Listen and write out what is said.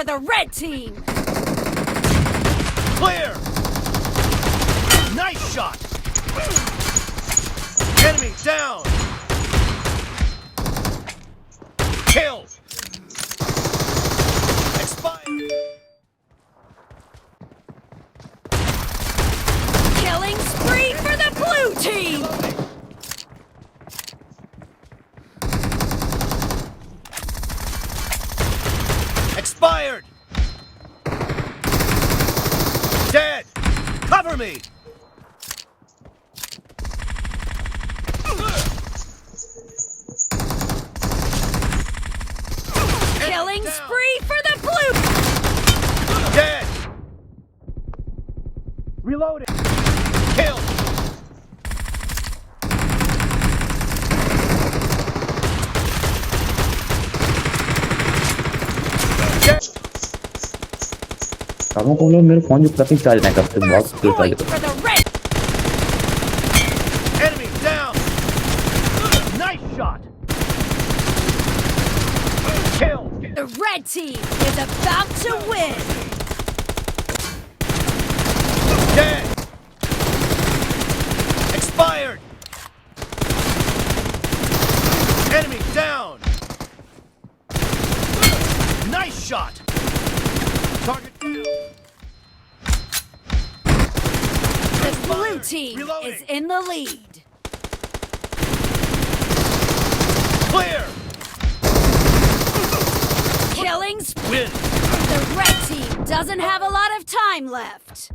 For the red team! Clear! Nice shot! Enemy down! Kill! Expired! Killing spree for the blue team! Expired! Dead! Cover me! Killing down. spree for the blue! Dead! Reloading! Kill! Dead! कामों को लोग मेरे phone जो plug charge नहीं करते बहुत First speed point charge for the red! Enemy down! Nice shot! Kill! The red team is about to win! Dead! Expired! Enemy down! Nice shot! Target down! The blue team Reloading. is in the lead! Clear! Killing spree! Win! The red team doesn't have a lot of time left!